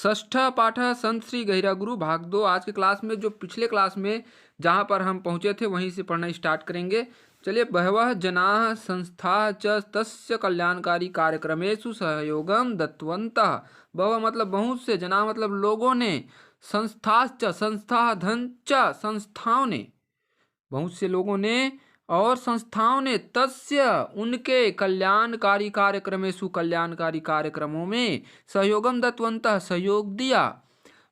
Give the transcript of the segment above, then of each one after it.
षष्ठ पाठ संत श्री गहिरा गुरु भाग 2। आज के क्लास में जो पिछले क्लास में जहाँ पर हम पहुँचे थे वहीं से पढ़ना स्टार्ट करेंगे। चलिए, बहवः जनाः संस्थाः च तस्य कल्याणकारी कार्यक्रमेषु सहयोगम दत्तवन्तः। बहवः मतलब बहुत से, जना मतलब लोगों ने, संस्थाश्च संस्था धन च संस्थाओं ने, बहुत से लोगों ने और संस्थाओं ने, तस्य उनके कल्याणकारी कार्यक्रमेषु कल्याणकारी कार्यक्रमों में सहयोगम दत्तवन्तः सहयोग दिया।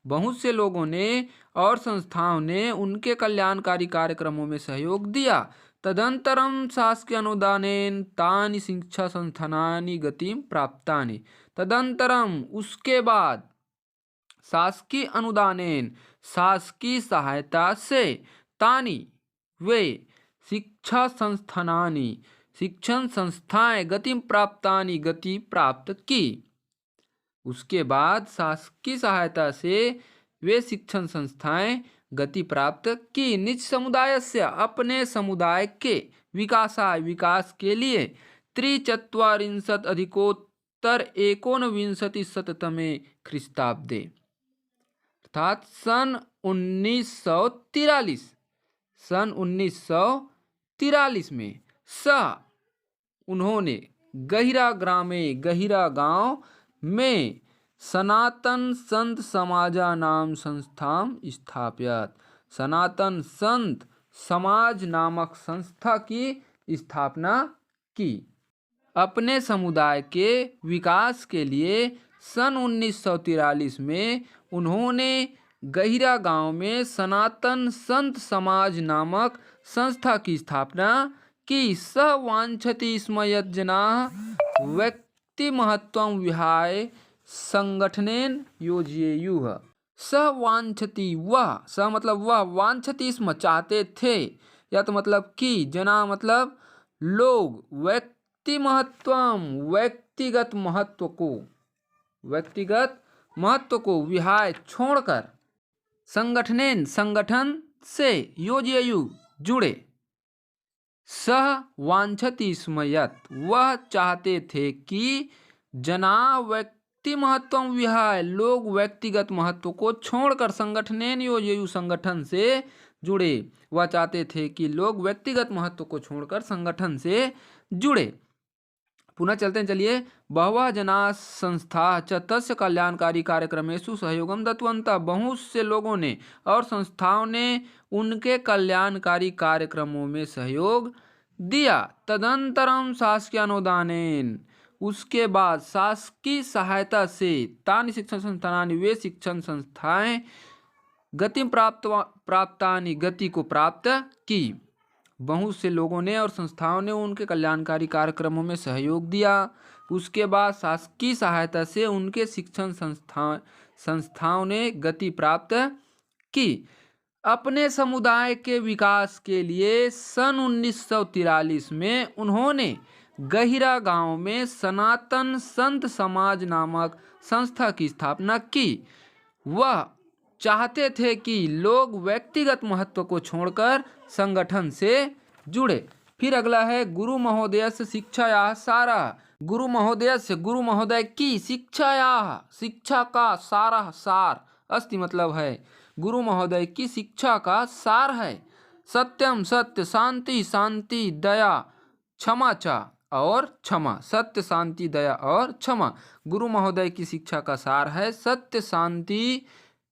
बहुत से लोगों ने और संस्थाओं ने उनके कल्याणकारी कार्यक्रमों में सहयोग दिया। तदंतरम शासकीय अनुदानेन तानि शिक्षा संस्थानानि गतिम प्राप्तानि। तदंतरम उसके बाद, शासकीय अनुदानेन शासकीय सहायता से, तानि वे, शिक्षा संस्थानानि शिक्षण संस्थाएं, गति प्राप्तानि गति प्राप्त की। उसके बाद शासकीय सहायता से वे शिक्षण संस्थाएं गति प्राप्त की। निज समुदाय से अपने समुदाय के विकास के लिए 43 अधिकोत्तर 19 ख्रीस्ताब्दे अर्थात सन 1943 में उन्होंने गहिरा गांव में सनातन संत समाजा नाम संस्थाम स्थापित। सनातन संत समाज नामक संस्था की स्थापना की। अपने समुदाय के विकास के लिए सन 1943 में उन्होंने गहिरा गांव में सनातन संत समाज नामक संस्था की स्थापना की। स वांछति स्म यत् जनाः व्यक्ति महत्वं विहाय संगठनेन योजयेयुः। स वांछति वह, स मतलब वह, वांछति स्म चाहते थे, यत् मतलब कि, जना मतलब लोग, व्यक्ति महत्वम व्यक्तिगत महत्व को विहाय छोड़कर, संगठनेन संगठन से, योजयेयु जुड़े। सह वांछति स्म यत् वह चाहते थे कि, जना व्यक्ति महत्वम विहाय लोग व्यक्तिगत महत्व को छोड़कर, संगठनेन योजयेयु संगठन से जुड़े। वह चाहते थे कि लोग व्यक्तिगत महत्व को छोड़कर संगठन से जुड़े। पुनः चलते हैं, चलिए। बहवः जना संस्था च तस्य कल्याणकारी कार्यक्रमेषु सहयोगम दत्तवन्तः। बहुत से लोगों ने और संस्थाओं ने उनके कल्याणकारी कार्यक्रमों में सहयोग दिया। तदंतरम शासकीय अनुदानेन उसके बाद शासकीय सहायता से, तानि शिक्षण संस्थानानि वे शिक्षण संस्थाएं, गति प्राप्तानि गति को प्राप्त की। बहुत से लोगों ने और संस्थाओं ने उनके कल्याणकारी कार्यक्रमों में सहयोग दिया। उसके बाद शासकीय सहायता से उनके शिक्षण संस्थाओं ने गति प्राप्त की। अपने समुदाय के विकास के लिए सन 1943 में उन्होंने गहिरा गांव में सनातन संत समाज नामक संस्था की स्थापना की। वह चाहते थे कि लोग व्यक्तिगत महत्व को छोड़कर संगठन से जुड़े। फिर अगला है, गुरु महोदयस्य शिक्षायाः सारः। गुरु महोदय की शिक्षायाः, शिक्षा का सार अस्ति मतलब है, गुरु महोदय की शिक्षा का सार है। सत्यम सत्य, शांति शांति, दया क्षमा च और क्षमा। सत्य शांति दया और क्षमा गुरु महोदय की शिक्षा का सार है। सत्य शांति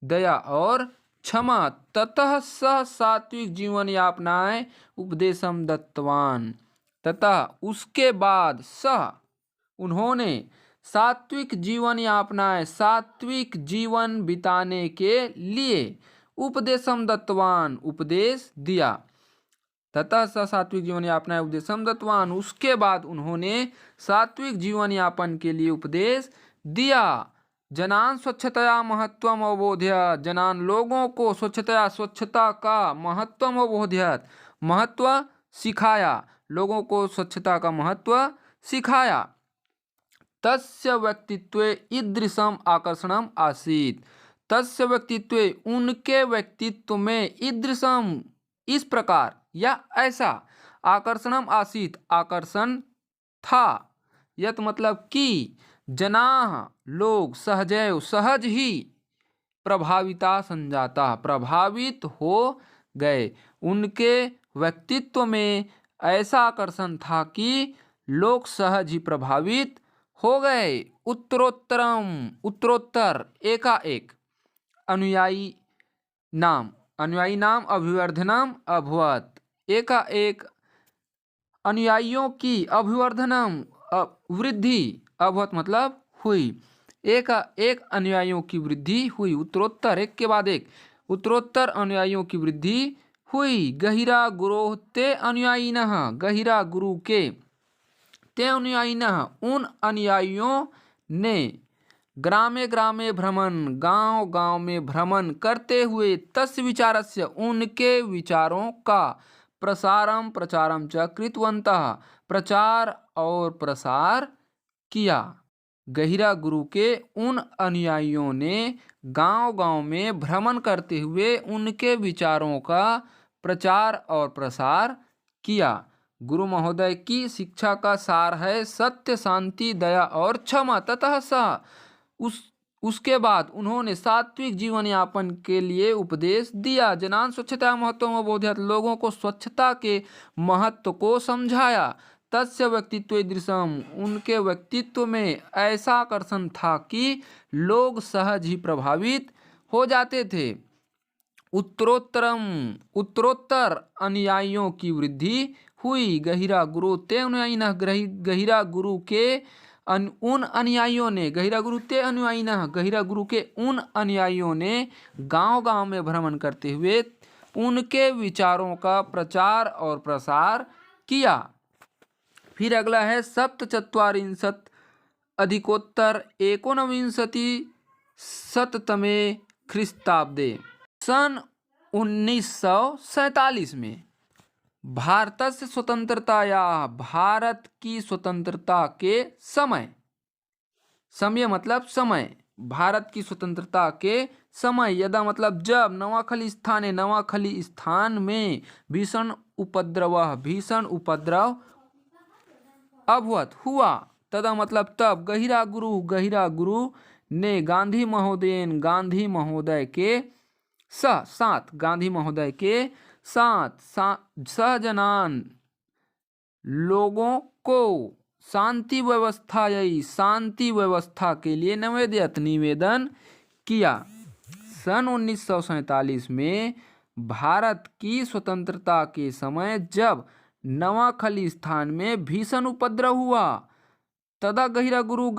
दया और क्षमा। ततः सह सात्विक जीवन यापनाय उपदेशम दत्तवान। तथा उसके बाद सह उन्होंने सात्विक जीवन यापनाय सात्विक जीवन बिताने के लिए उपदेशम दत्तवान उपदेश दिया। ततः स सात्विक जीवन यापनाय उपदेशम दत्तवान उसके बाद उन्होंने सात्विक जीवन यापन के लिए उपदेश दिया। जनान स्वच्छतया महत्वम अवबोध्य। जनान लोगों को स्वच्छता का महत्वम अवबोध्यत महत्व सिखाया। लोगों को स्वच्छता का महत्व सिखाया। तस्य व्यक्तित्वे ईदृशम आकर्षणम आसीत्। तस्य व्यक्तित्वे उनके व्यक्तित्व में ईदृशम इस प्रकार या ऐसा, आकर्षणम आसीत् आकर्षण था, यत मतलब कि, जनाः लोग सहजैव सहज ही प्रभाविता संजाता प्रभावित हो गए। उनके व्यक्तित्व में ऐसा आकर्षण था कि लोग सहज ही प्रभावित हो गए। उत्तरोत्तर एकाएक अनुयायी नाम अभिवर्धनम अभवत। एकाएक अनुयायियों की अभिवर्धनम वृद्धि अभवत मतलब हुई। एक अनुयायियों की वृद्धि हुई। उत्तरोत्तर एक के बाद एक उत्तरोत्तर अनुयायियों की वृद्धि हुई। गहिरा गुरोह ते अनुयायिनः गहिरा गुरु के ते अनुयायिनः उन अनुयायियों ने ग्रामे ग्रामे भ्रमण गांव गांव में भ्रमण करते हुए तस्य विचारस्य उनके विचारों का प्रचारम च कृतवन्तः प्रचार और प्रसार किया। गहिरा गुरु के उन अनुयायियों ने गांव गांव में भ्रमण करते हुए उनके विचारों का प्रचार और प्रसार किया। गुरु महोदय की शिक्षा का सार है सत्य, शांति, दया और क्षमा। ततः उसके बाद उन्होंने सात्विक जीवन यापन के लिए उपदेश दिया। जनान स्वच्छता महत्व बोधयत लोगों को स्वच्छता के महत्व को समझाया। तस्य व्यक्तित्व दृश्यम उनके व्यक्तित्व में ऐसा आकर्षण था कि लोग सहज ही प्रभावित हो जाते थे। उत्तरोत्तर अनुयायियों की वृद्धि हुई। गहिरा गुरु ते अनुयायिनः गहिरा गुरु के उन अनुयायियों ने गहिरा गुरु ते अनुयायिनः गहिरा गुरु के उन अनुयायियों ने गांव गांव में भ्रमण करते हुए उनके विचारों का प्रचार और प्रसार किया। फिर अगला है सप्तचत्वारिंशत् अधिकोत्तर एकोनविंशति शततमे ख्रीस्ताब्दे सन 1947 में भारत से स्वतंत्रता या भारत की स्वतंत्रता के समय मतलब समय भारत की स्वतंत्रता के समय यदा मतलब जब नवाखली स्थान में भीषण उपद्रव अभवत हुआ। तदा मतलब तब गहिरा गुरु ने गांधी महोदय के साथ सहजनान लोगों को शांति व्यवस्था के लिए निवेदन किया। सन 1947 में भारत की स्वतंत्रता के समय जब नवाखली स्थान में भीषण उपद्रव हुआ तदा गहिरा गुरु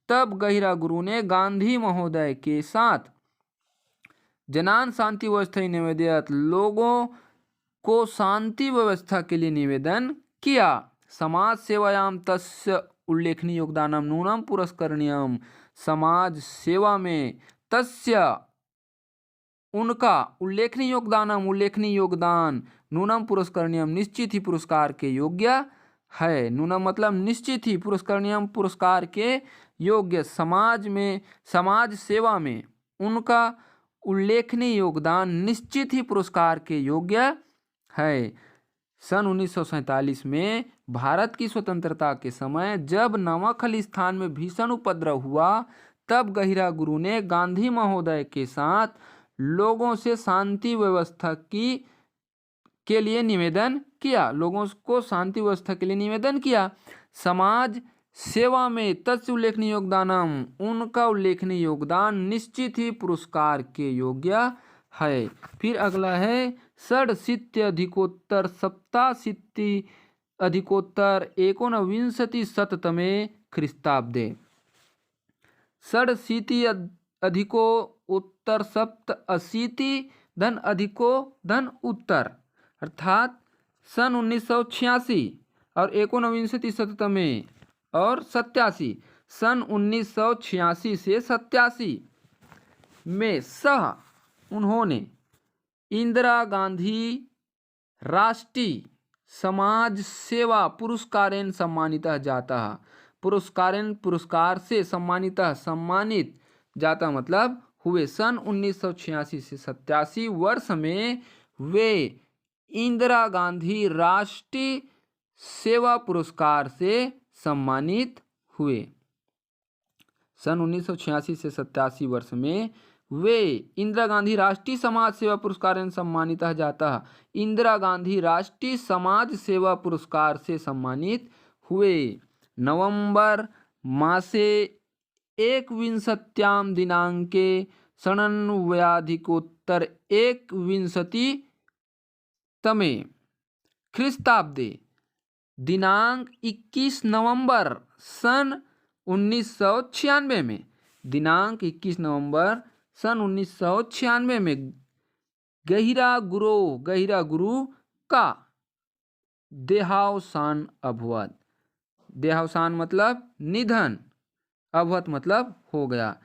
तब गहिरा गुरु ने गांधी महोदय के साथ जनान शांति व्यवस्था निवेदित लोगों को शांति व्यवस्था के लिए निवेदन किया। समाज सेवायाम तस्य उल्लेखनीय योगदानम नूनम पुरस्करणीयम समाज सेवा में तस्य उनका उल्लेखनीय योगदान नूनम पुरस्करणीयम निश्चित ही पुरस्कार के योग्य है। नूनम मतलब निश्चित ही, पुरस्करणीयम पुरस्कार के योग्य। समाज सेवा में उनका उल्लेखनीय योगदान निश्चित ही पुरस्कार के योग्य है। सन 1947 में भारत की स्वतंत्रता के समय जब नवाखली स्थान में भीषण उपद्रव हुआ तब गहिरा गुरु ने गांधी महोदय के साथ लोगों से शांति व्यवस्था के लिए निवेदन किया। समाज सेवा में तस्य उल्लेखनीय योगदानम उनका उल्लेखनीय योगदान निश्चित ही पुरस्कार के योग्य है। फिर अगला है षडशीत्यधिकोत्तर सप्ताशीति अधिकोत्तर एकोनविंशति शततमे ख्रीस्ताब्दे षडशीति अधिको उत्तर सप्तशीति धन अधिको धन उत्तर अर्थात सन 1986 और एकोनविंशति शततमे और 87 सन 1986 से 87 में उन्होंने इंदिरा गांधी राष्ट्रीय समाज सेवा पुरस्कारेण सम्मानितः जातः। पुरस्कार से सम्मानित जाता मतलब हुए। सन 1986 से 87 वर्ष में वे इंदिरा गांधी राष्ट्रीय सेवा पुरस्कार से सम्मानित हुए। सन 1986 से 87 वर्ष में वे इंदिरा गांधी राष्ट्रीय समाज सेवा पुरस्कार से सम्मानित जाता। इंदिरा गांधी राष्ट्रीय समाज सेवा पुरस्कार से सम्मानित हुए। नवंबर मासे 21 दिनांके षण्णवत्यधिकोत्तर 21तमे ख्रीस्ताब्दे दिनांक 21 नवंबर सन 1996 में दिनांक 21 नवंबर सन 1996 में गहिरा गुरु का देहावसान अभवत। देहावसान मतलब निधन, अभवत मतलब हो गया।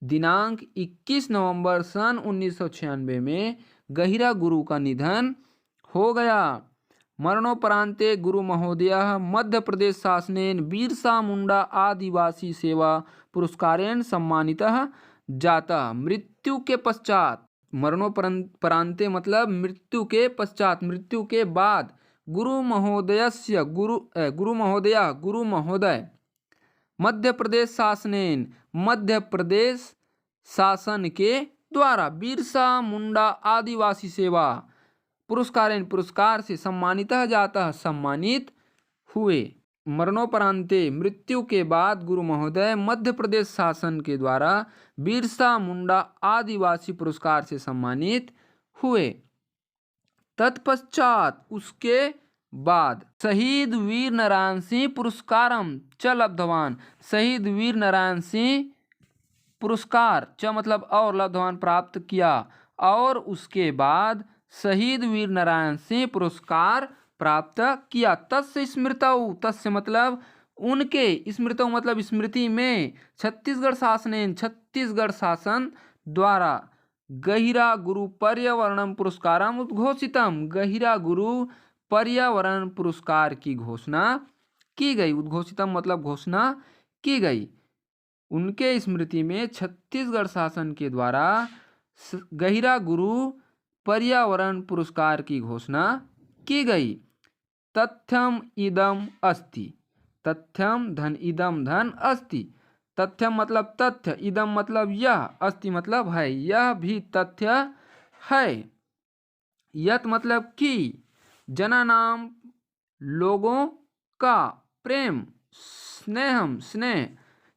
दिनांक 21 नवंबर सन 1996 में गहिरा गुरु का निधन हो गया। मरणोपरांते गुरु महोदय मध्य प्रदेश शासनेन बिरसा मुंडा आदिवासी सेवा पुरस्कारेण सम्मानितः जाता। मृत्यु के पश्चात, मरणोपरांते मतलब मृत्यु के पश्चात, मृत्यु के बाद गुरु महोदय मध्य प्रदेश शासनेन, मध्य प्रदेश शासन के द्वारा बिरसा मुंडा आदिवासी सेवा पुरस्कार से सम्मानित जाता, सम्मानित हुए। मरणोपरांते मृत्यु के बाद गुरु महोदय मध्य प्रदेश शासन के द्वारा बिरसा मुंडा आदिवासी पुरस्कार से सम्मानित हुए। तत्पश्चात उसके बाद शहीद वीर नारायण सिंह पुरस्कारम च लब्धवान। शहीद वीर नारायण सिंह पुरस्कार च मतलब और लब्धवान प्राप्त किया। और उसके बाद शहीद वीर नारायण सिंह पुरस्कार प्राप्त किया। तस्य स्मृतौ, तस्य मतलब उनके, स्मृतौ मतलब स्मृति में, छत्तीसगढ़ शासन द्वारा गहिरा गुरु पर्यावरण पुरस्कारम उद्घोषितम। गहिरा गुरु पर्यावरण पुरस्कार की घोषणा की गई। उद्घोषितम मतलब घोषणा की गई। उनके स्मृति में छत्तीसगढ़ शासन के द्वारा गहिरा गुरु पर्यावरण पुरस्कार की घोषणा की गई। तथ्यम इदम अस्ति, तथ्यम धन इदम धन अस्ति। तथ्यम मतलब तथ्य, इदम मतलब यह, अस्ति मतलब है, यह भी तथ्य है। यत मतलब कि, जनानाम लोगों का, प्रेम स्नेहम स्नेह,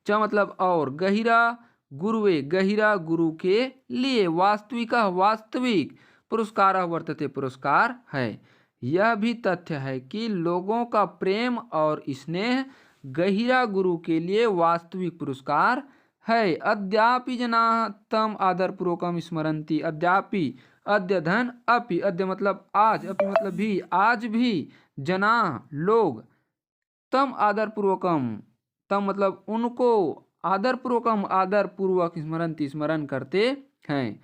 च मतलब और, गहिरा गुरुवे गहिरा गुरु के लिए, वास्तविक वास्तविक, पुरस्कार वर्तते पुरस्कार है। यह भी तथ्य है कि लोगों का प्रेम और स्नेह गहिरा गुरु के लिए वास्तविक पुरस्कार है। अद्यापि जनाः तम आदरपूर्वकम स्मरन्ति। अद्यापि, अद्य धन अपि, अद्य मतलब आज, अपि मतलब भी, आज भी, जनाः लोग, तम आदरपूर्वकम, तम मतलब उनको, आदरपूर्वकम आदरपूर्वक, स्मरन्ति स्मरण करते हैं।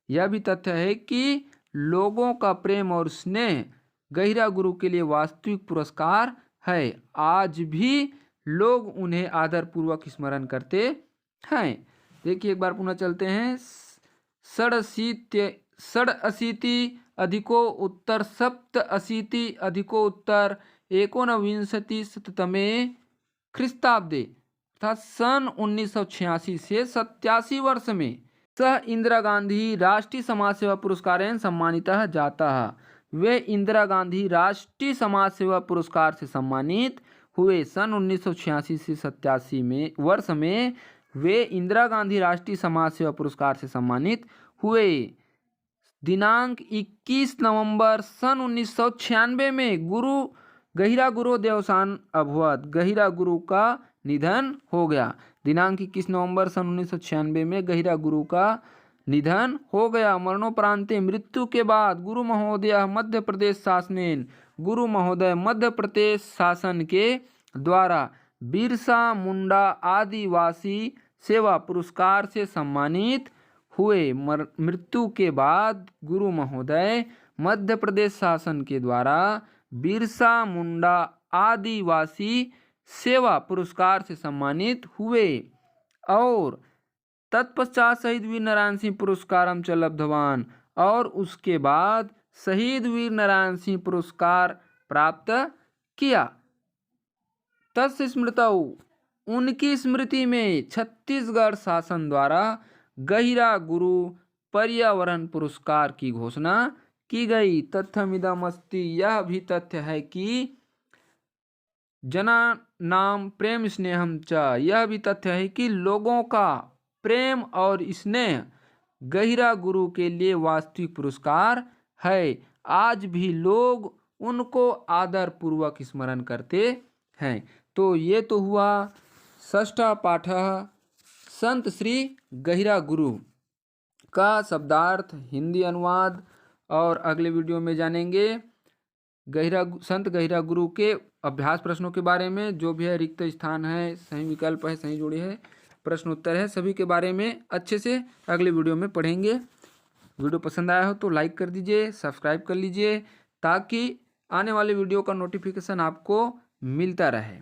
यह भी तथ्य है कि लोगों का प्रेम और स्नेह गहिरा गुरु के लिए वास्तविक पुरस्कार है। आज भी लोग उन्हें आदरपूर्वक स्मरण करते हैं। देखिए एक बार पुनः चलते हैं। 87 अधिको उत्तर 87 अधिको उत्तर 19तमे ख्रीस्ताब्दे अर्थात सन 1986 से 87 वर्ष में सह इंदिरा गांधी राष्ट्रीय समाज सेवा पुरस्कारेण सम्मानित जाता। वे इंदिरा गांधी राष्ट्रीय समाज सेवा पुरस्कार से सम्मानित हुए। सन 1986 से 87 में वर्ष में वे इंदिरा गांधी राष्ट्रीय समाज सेवा पुरस्कार से सम्मानित हुए। दिनांक 21 नवंबर सन 1996 में गहिरा गुरु देहावसान अभवत। गहिरा गुरु का निधन हो गया। दिनांक 21 नवंबर सन 1996 में गहिरा गुरु का निधन हो गया। मरणोपरांते मृत्यु के बाद गुरु महोदय मध्य प्रदेश शासनेन, गुरु महोदय मध्य प्रदेश शासन के द्वारा बिरसा मुंडा आदिवासी सेवा पुरस्कार से सम्मानित हुए। मृत्यु के बाद गुरु महोदय मध्य प्रदेश शासन के द्वारा बिरसा मुंडा आदिवासी सेवा पुरस्कार से सम्मानित हुए। और तत्पश्चात शहीद वीर नारायण सिंह पुरस्कारम च लब्धवान। और उसके बाद शहीद वीर नारायण सिंह पुरस्कार प्राप्त किया। तस्य स्मृतौ, उनकी स्मृति में छत्तीसगढ़ शासन द्वारा गहिरा गुरु पर्यावरण पुरस्कार की घोषणा की गई। तथ्यमिदमस्ति, यह भी तथ्य है कि जनानां प्रेम स्नेहम च, यह भी तथ्य है कि लोगों का प्रेम और स्नेह गहिरा गुरु के लिए वास्तविक पुरस्कार है। आज भी लोग उनको आदर पूर्वक स्मरण करते हैं। तो ये तो हुआ षष्ठा पाठः संत श्री गहिरा गुरु का शब्दार्थ, हिंदी अनुवाद, और अगले वीडियो में जानेंगे संत गहिरा गुरु के अभ्यास प्रश्नों के बारे में। जो भी है रिक्त स्थान है, सही विकल्प है, सही जोड़ी है, प्रश्न उत्तर है, सभी के बारे में अच्छे से अगले वीडियो में पढ़ेंगे। वीडियो पसंद आया हो तो लाइक कर दीजिए, सब्सक्राइब कर लीजिए, ताकि आने वाले वीडियो का नोटिफिकेशन आपको मिलता रहे।